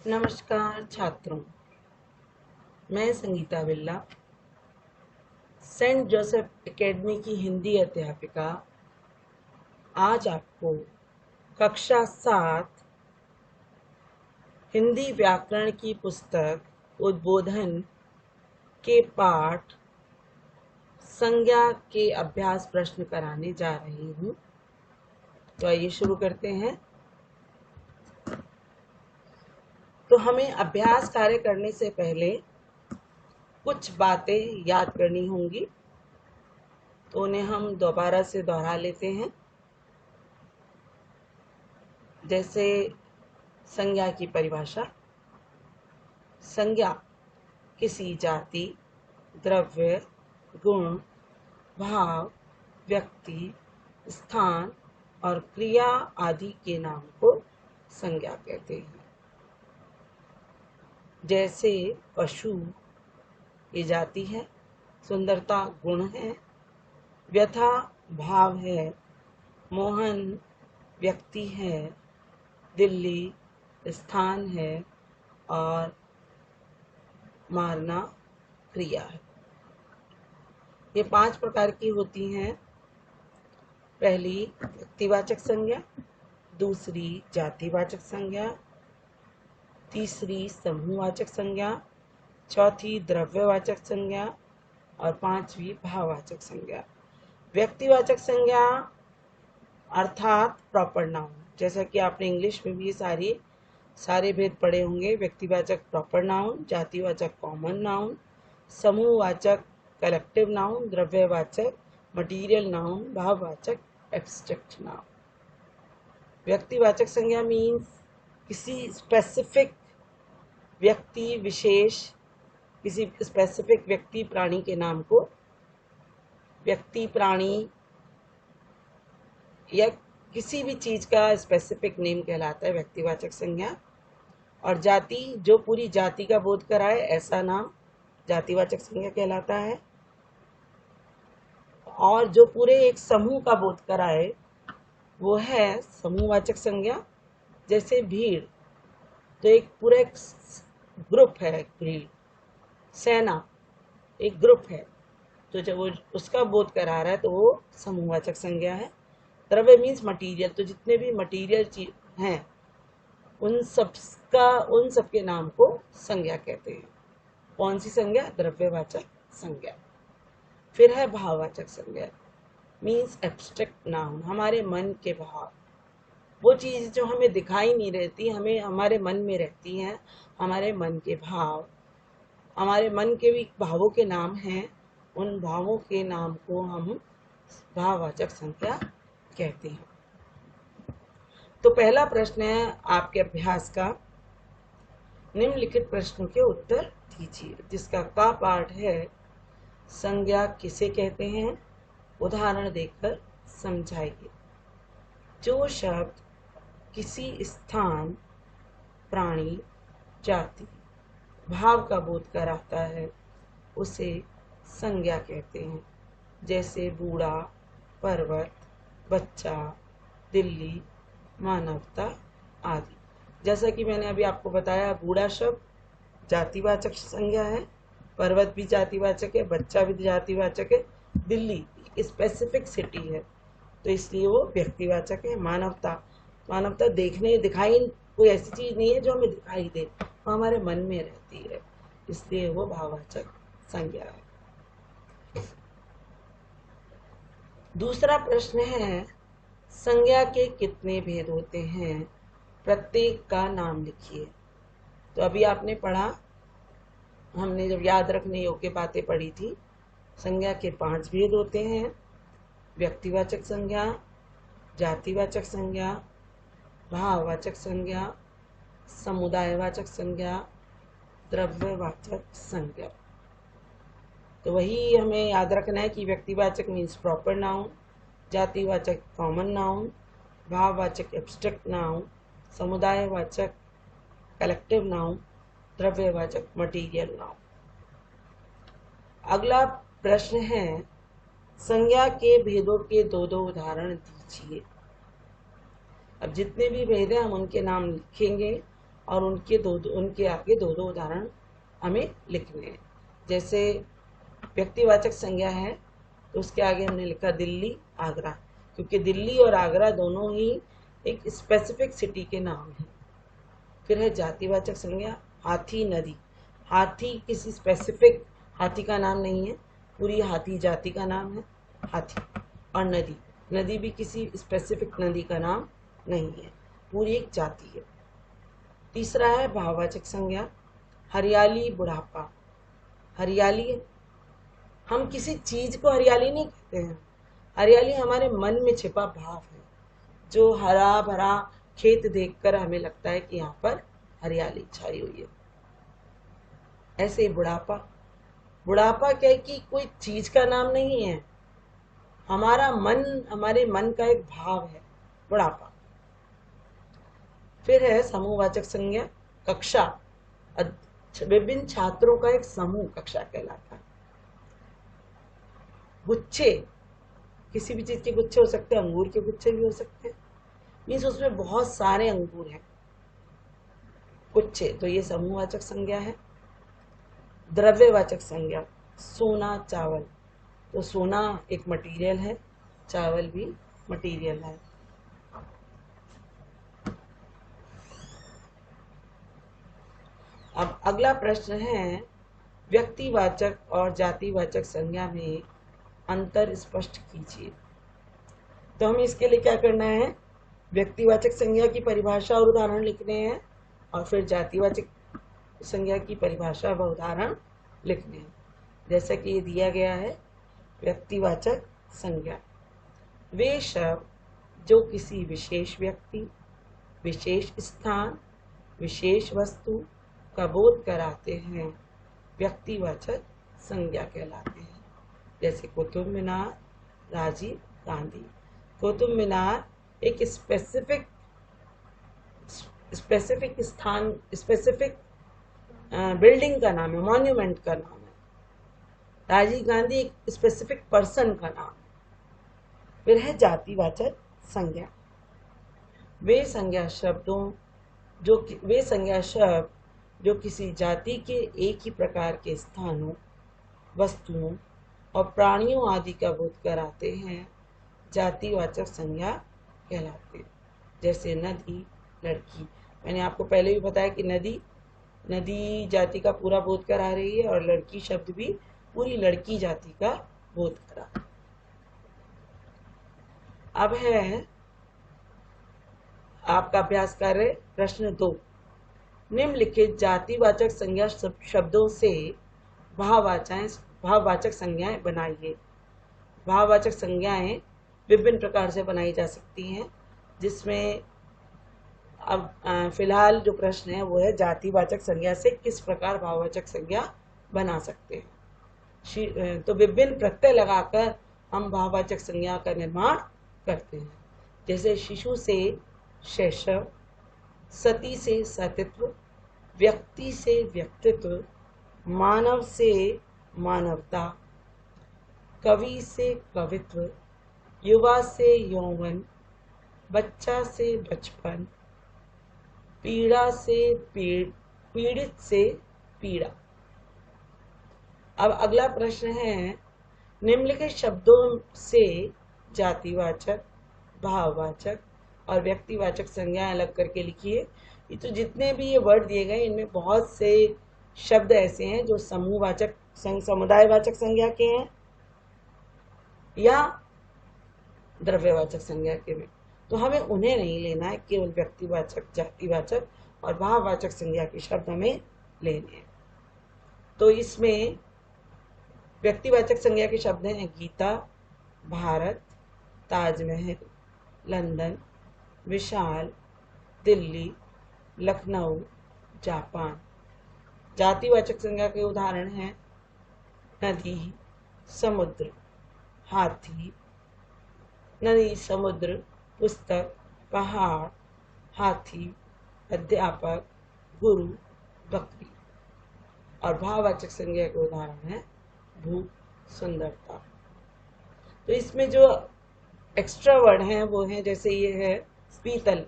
नमस्कार छात्रों, मैं संगीता बिल्ला, सेंट जोसेफ एकेडमी की हिंदी अध्यापिका। आज आपको कक्षा 7 हिंदी व्याकरण की पुस्तक उद्बोधन के पाठ संज्ञा के अभ्यास प्रश्न कराने जा रही हूँ। तो आइए शुरू करते हैं। तो हमें अभ्यास कार्य करने से पहले कुछ बातें याद करनी होंगी, तो उन्हें हम दोबारा से दोहरा लेते हैं। जैसे संज्ञा की परिभाषा। संज्ञा किसी जाति, द्रव्य, गुण, भाव, व्यक्ति, स्थान और क्रिया आदि के नाम को संज्ञा कहते हैं। जैसे पशु ये जाति है, सुंदरता गुण है, व्यथा भाव है, मोहन व्यक्ति है, दिल्ली स्थान है और मारना क्रिया है। ये 5 प्रकार की होती हैं। पहली व्यक्तिवाचक संज्ञा, दूसरी जातिवाचक संज्ञा, तीसरी समूहवाचक संज्ञा, चौथी द्रव्यवाचक संज्ञा और 5वीं भाववाचक संज्ञा। व्यक्तिवाचक संज्ञा अर्थात प्रॉपर नाउन, जैसा कि आपने इंग्लिश में भी सारे भेद पढ़े होंगे। व्यक्तिवाचक प्रॉपर नाउन, जातिवाचक कॉमन नाउन, समूहवाचक कलेक्टिव नाउन, द्रव्यवाचक मटीरियल नाउन, भाववाचक एब्स्ट्रैक्ट नाउन। व्यक्तिवाचक संज्ञा मीन्स किसी स्पेसिफिक व्यक्ति विशेष, किसी स्पेसिफिक व्यक्ति प्राणी के नाम को व्यक्ति प्राणी या किसी भी चीज का स्पेसिफिक नेम कहलाता है व्यक्तिवाचक संज्ञा। और जाति, जो पूरी जाति का बोध कराए ऐसा नाम जातिवाचक संज्ञा कहलाता है। और जो पूरे एक समूह का बोध कराए वो है समूहवाचक संज्ञा। जैसे भीड़, तो एक पूरा एक ग्रुप है, भीड़। सेना एक ग्रुप है, तो जब वो उसका बोध करा रहा है तो वो समूहवाचक संज्ञा है। द्रव्य मीन्स मटीरियल, तो जितने भी मटीरियल चीज हैं उन सब के नाम को संज्ञा कहते हैं। कौन सी संज्ञा? द्रव्यवाचक संज्ञा। फिर है भाववाचक संज्ञा, मीन्स एब्स्ट्रैक्ट नाउन, हमारे मन के भाव। वो चीज जो हमें दिखाई नहीं रहती, हमें हमारे मन में रहती हैं, हमारे मन के भाव, हमारे मन के भी भावों के नाम हैं। उन भावों के नाम को हम भाववाचक संज्ञा कहते हैं। तो पहला प्रश्न है आपके अभ्यास का, निम्नलिखित प्रश्नों के उत्तर दीजिए, जिसका का पाठ है संज्ञा किसे कहते हैं, उदाहरण देकर समझाइए। जो शब्द किसी स्थान, प्राणी, जाति, भाव का बोध कराता है उसे संज्ञा कहते हैं। जैसे बूढ़ा, पर्वत, बच्चा, दिल्ली, मानवता आदि। जैसा कि मैंने अभी आपको बताया, बूढ़ा शब्द जातिवाचक संज्ञा है, पर्वत भी जातिवाचक है, बच्चा भी जातिवाचक है, दिल्ली स्पेसिफिक सिटी है तो इसलिए वो व्यक्तिवाचक है। मानवता दिखाई कोई ऐसी चीज नहीं है जो हमें दिखाई दे, वो हमारे मन में रहती है, इसलिए वो भाववाचक संज्ञा है। दूसरा प्रश्न है, संज्ञा के कितने भेद होते हैं, प्रत्येक का नाम लिखिए। तो अभी आपने पढ़ा, हमने जब याद रखने योग्य बातें पढ़ी थी, संज्ञा के 5 भेद होते हैं। व्यक्तिवाचक संज्ञा, जातिवाचक संज्ञा, भाववाचक संज्ञा, समुदायवाचक संज्ञा, द्रव्यवाचक संज्ञा। तो वही हमें याद रखना है कि व्यक्तिवाचक मीन्स प्रॉपर नाउन, जातिवाचक कॉमन नाउन, भाववाचक एब्स्ट्रैक्ट नाउन, समुदायवाचक कलेक्टिव नाउन, द्रव्यवाचक मटीरियल नाउन। अगला प्रश्न है, संज्ञा के भेदों के 2 उदाहरण दीजिए। अब जितने भी भेद हैं हम उनके नाम लिखेंगे और उनके आगे दो दो उदाहरण हमें लिखने हैं। जैसे व्यक्तिवाचक संज्ञा है तो उसके आगे हमने लिखा दिल्ली, आगरा, क्योंकि दिल्ली और आगरा दोनों ही एक स्पेसिफिक सिटी के नाम हैं। फिर है जातिवाचक संज्ञा, हाथी, नदी। हाथी किसी स्पेसिफिक हाथी का नाम नहीं है, पूरी हाथी जाति का नाम है हाथी। और नदी, नदी भी किसी स्पेसिफिक नदी का नाम नहीं है, पूरी एक जाति है। तीसरा है भाववाचक संज्ञा, हरियाली, बुढ़ापा। हरियाली, हम किसी चीज को हरियाली नहीं कहते हैं, हरियाली हमारे मन में छिपा भाव है, जो हरा भरा खेत देखकर हमें लगता है कि यहाँ पर हरियाली छाई हुई है। ऐसे ही बुढ़ापा, बुढ़ापा क्या है कि कोई चीज का नाम नहीं है, हमारा मन, हमारे मन का एक भाव है बुढ़ापा। फिर है समूहवाचक संज्ञा, कक्षा, विभिन्न छात्रों का एक समूह कक्षा कहलाता है। गुच्छे, किसी भी चीज के गुच्छे हो सकते हैं, अंगूर के गुच्छे भी हो सकते हैं, मीन्स उसमें बहुत सारे अंगूर हैं, गुच्छे, तो ये समूहवाचक संज्ञा है। द्रव्यवाचक संज्ञा, सोना, चावल, तो सोना एक मटेरियल है, चावल भी मटेरियल है। अब अगला प्रश्न है, व्यक्तिवाचक और जातिवाचक संज्ञा में अंतर स्पष्ट कीजिए। तो हमें इसके लिए क्या करना है, व्यक्तिवाचक संज्ञा की परिभाषा और उदाहरण लिखने हैं, और फिर जातिवाचक संज्ञा की परिभाषा व उदाहरण लिखने हैं। जैसा कि ये दिया गया है, व्यक्तिवाचक संज्ञा, वे शब्द जो किसी विशेष व्यक्ति, विशेष स्थान, विशेष वस्तु का बोध कराते हैं, व्यक्तिवाचक संज्ञा कहलाते हैं। जैसे कुतुब मीनार, राजीव गांधी। कुतुब मीनार एक स्पेसिफिक स्थान, स्पेसिफिक बिल्डिंग का नाम है, मॉन्यूमेंट का नाम है। राजीव गांधी एक स्पेसिफिक पर्सन का नाम है। फिर है जातिवाचक संज्ञा, वे संज्ञा शब्द जो किसी जाति के एक ही प्रकार के स्थानों, वस्तुओं और प्राणियों आदि का बोध कराते हैं, जातिवाचक संज्ञा कहलाते हैं। जैसे नदी, लड़की, मैंने आपको पहले भी बताया कि नदी जाति का पूरा बोध करा रही है, और लड़की शब्द भी पूरी लड़की जाति का बोध करा। अब है आपका अभ्यास कार्य प्रश्न 2, निम्नलिखित जातिवाचक संज्ञा शब्दों से भाववाचक संज्ञाएं बनाइए। भाववाचक संज्ञाएं विभिन्न प्रकार से बनाई जा सकती हैं, जिसमें अब फिलहाल जो प्रश्न है वो है जातिवाचक संज्ञा से किस प्रकार भाववाचक संज्ञा बना सकते हैं। तो विभिन्न प्रत्यय लगाकर हम भाववाचक संज्ञा का निर्माण करते हैं। जैसे शिशु से शैशव, सती से सतित्व, व्यक्ति से व्यक्तित्व, मानव से मानवता, कवि से कवित्व, युवा से यौवन, बच्चा से बचपन, पीड़ा से पीड़ित से पीड़ा। अब अगला प्रश्न है, निम्नलिखित शब्दों से जातिवाचक, भाववाचक और व्यक्तिवाचक संज्ञाएं अलग करके लिखिए। ये तो जितने भी ये वर्ड दिए गए, इनमें बहुत से शब्द ऐसे हैं जो समूहवाचक, समुदायवाचक संज्ञा के हैं या द्रव्यवाचक संज्ञा के में, तो हमें उन्हें नहीं लेना है, केवल व्यक्तिवाचक, जातिवाचक और भाववाचक संज्ञा के शब्द हमें लेने हैं। तो इसमें व्यक्तिवाचक संज्ञा के शब्द हैं गीता, भारत, ताजमहल, लंदन, विशाल, दिल्ली, लखनऊ, जापान। जातिवाचक संज्ञा के उदाहरण हैं नदी, समुद्र, हाथी, नदी, समुद्र, पुस्तक, पहाड़, हाथी, अध्यापक, गुरु, बकरी। और भाववाचक संज्ञा के उदाहरण है भूख, सुंदरता। तो इसमें जो एक्स्ट्रा वर्ड हैं वो हैं, जैसे ये है पीतल,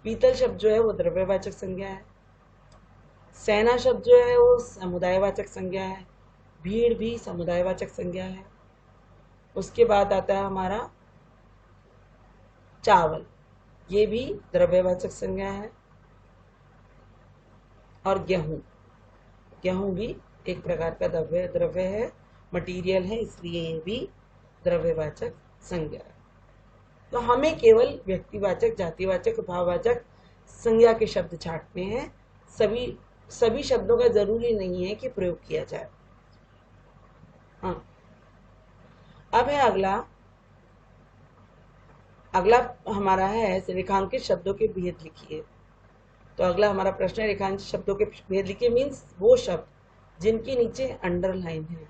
पीतल शब्द जो है वो द्रव्यवाचक संज्ञा है। सेना शब्द जो है वो समुदायवाचक संज्ञा है। भीड़ भी समुदायवाचक संज्ञा है। उसके बाद आता है हमारा चावल, ये भी द्रव्यवाचक संज्ञा है। और गेहूं, गेहूं भी एक प्रकार का द्रव्य है, मटेरियल है, इसलिए ये भी द्रव्यवाचक संज्ञा है। तो हमें केवल व्यक्तिवाचक, जातिवाचक, भाववाचक संज्ञा के शब्द छांटने हैं। सभी शब्दों का जरूरी नहीं है कि प्रयोग किया जाए। हाँ, अब है अगला हमारा है रेखांकित शब्दों के भेद लिखिए। तो अगला हमारा प्रश्न है रेखांकित शब्दों के भेद लिखिए। मीन्स वो शब्द जिनके नीचे अंडरलाइन है,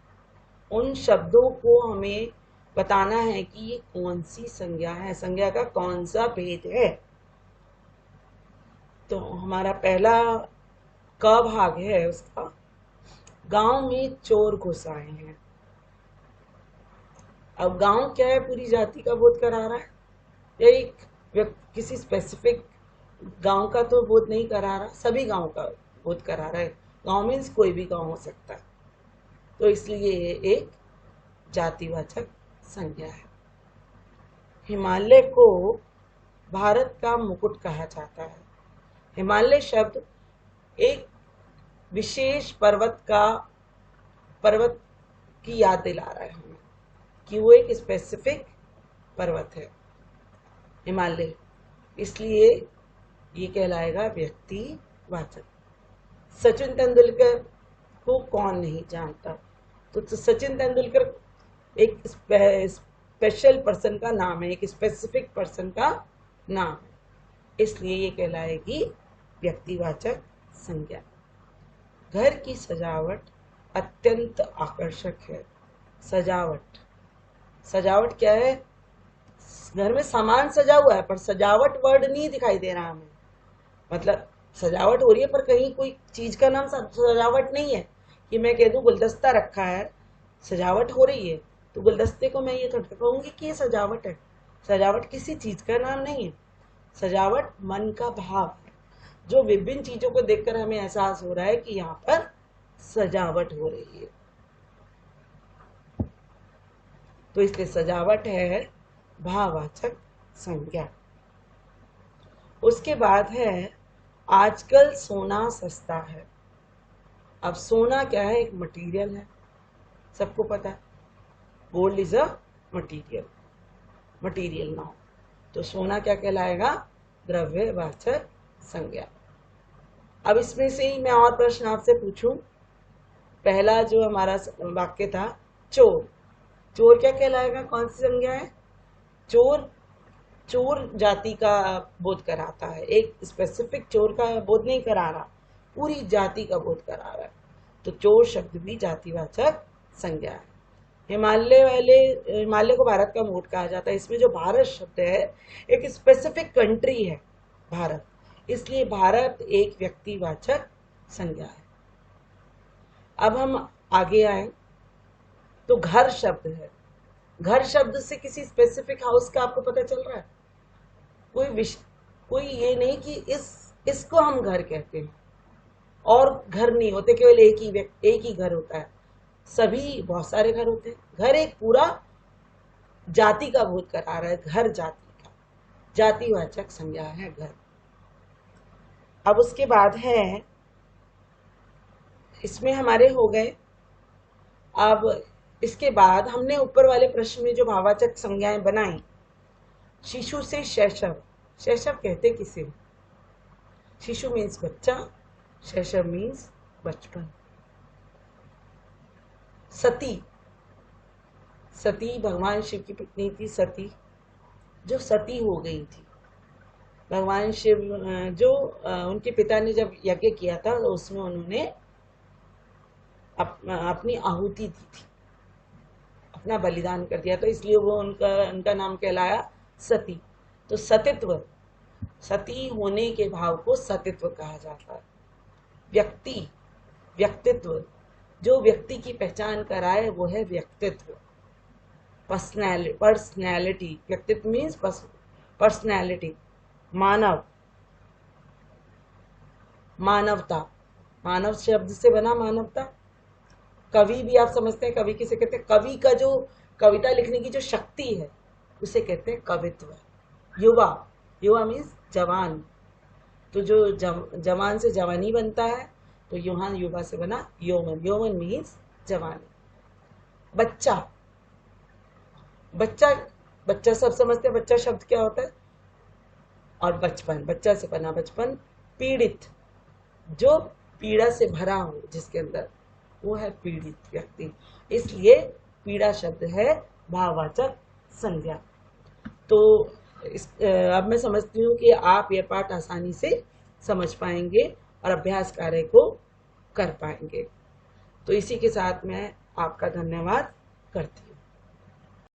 उन शब्दों को हमें बताना है कि ये कौन सी संज्ञा है, संज्ञा का कौन सा भेद है। तो हमारा पहला क भाग है उसका, गांव में चोर घुस आए हैं। अब गांव क्या है, पूरी जाति का बोध करा रहा है या एक किसी स्पेसिफिक गांव का तो बोध नहीं करा रहा, सभी गांव का बोध करा रहा है। गांव मीन्स कोई भी गांव हो सकता है, तो इसलिए ये एक जातिवाचक संज्ञा है। हिमालय को भारत का मुकुट कहा जाता है। हिमालय शब्द एक विशेष पर्वत की याद दिला रहा है हमें कि वो एक स्पेसिफिक पर्वत है हिमालय, इसलिए ये कहलाएगा व्यक्तिवाचक। सचिन तेंदुलकर को कौन नहीं जानता, तो सचिन तेंदुलकर एक स्पेशल पर्सन का नाम है, एक स्पेसिफिक पर्सन का नाम है, इसलिए ये कहलाएगी व्यक्तिवाचक संज्ञा। घर की सजावट अत्यंत आकर्षक है। सजावट क्या है, घर में सामान सजा हुआ है पर सजावट वर्ड नहीं दिखाई दे रहा हमें। मतलब सजावट हो रही है पर कहीं कोई चीज का नाम सजावट नहीं है कि मैं कह दूं गुलदस्ता रखा है, सजावट हो रही है, तो गुलदस्ते को मैं ये थोड़ा कहूंगी कि ये सजावट है। सजावट किसी चीज का नाम नहीं है, सजावट मन का भाव है, जो विभिन्न चीजों को देखकर हमें एहसास हो रहा है कि यहाँ पर सजावट हो रही है, तो इसलिए सजावट है भाववाचक संज्ञा। उसके बाद है आजकल सोना सस्ता है। अब सोना क्या है, एक मटेरियल है, सबको पता है, gold is a material now. तो सोना क्या कहलाएगा, द्रव्यवाचक संज्ञा। अब इसमें से ही मैं और प्रश्न आपसे पूछूं। पहला जो हमारा वाक्य था, चोर क्या कहलाएगा, कौन सी संज्ञा है। चोर जाति का बोध कराता है, एक स्पेसिफिक चोर का बोध नहीं करा रहा, पूरी जाति का बोध करा रहा है, तो चोर शब्द भी जातिवाचक संज्ञा है। हिमालय को भारत का मुकुट कहा जाता है। इसमें जो भारत शब्द है एक स्पेसिफिक कंट्री है भारत, इसलिए भारत एक व्यक्तिवाचक संज्ञा है। अब हम आगे आए तो घर शब्द है। घर शब्द से किसी स्पेसिफिक हाउस का आपको पता चल रहा है, कोई ये नहीं कि इसको हम घर कहते हैं और घर नहीं होते, केवल एक ही घर होता है, सभी बहुत सारे घर होते हैं। घर एक पूरा जाति का बोध करा रहा है, घर जाति का जातिवाचक संज्ञा है घर। अब उसके बाद है, इसमें हमारे हो गए। अब इसके बाद हमने ऊपर वाले प्रश्न में जो भाववाचक संज्ञाएं बनाई, शिशु से शैशव कहते किसे, शिशु मीन्स बच्चा, शैशव मीन्स बचपन। सती भगवान शिव की पत्नी थी, सती जो सती हो गई थी। भगवान शिव जो उनके पिता ने जब यज्ञ किया था तो उसमें उन्होंने अपनी आहुति दी थी, अपना बलिदान कर दिया, तो इसलिए वो उनका नाम कहलाया सती। तो सती होने के भाव को सतित्व कहा जाता है। व्यक्तित्व जो व्यक्ति की पहचान कराए वो है व्यक्तित्व, पर्सनैलिटी। व्यक्तित्व मीन्स पर्सनैलिटी, मानव, मानवता, मानव शब्द से बना मानवता। कवि भी आप समझते हैं, कवि किसे कहते हैं? कवि का जो कविता लिखने की जो शक्ति है उसे कहते हैं कवित्व। युवा, युवा मीन्स जवान, तो जो जवान से जवानी बनता है, तो यहाँ युवा से बना यौवन, यौवन मीन्स जवानी। बच्चा, बच्चा, बच्चा सब समझते हैं बच्चा शब्द क्या होता है। और बचपन, बच्चा से बना बचपन। पीड़ित, जो पीड़ा से भरा हो जिसके अंदर, वो है पीड़ित व्यक्ति। इसलिए पीड़ा शब्द है भाववाचक संज्ञा। तो अब मैं समझती हूँ कि आप यह पाठ आसानी से समझ पाएंगे और अभ्यास कार्य को कर पाएंगे। तो इसी के साथ मैं आपका धन्यवाद करती हूँ।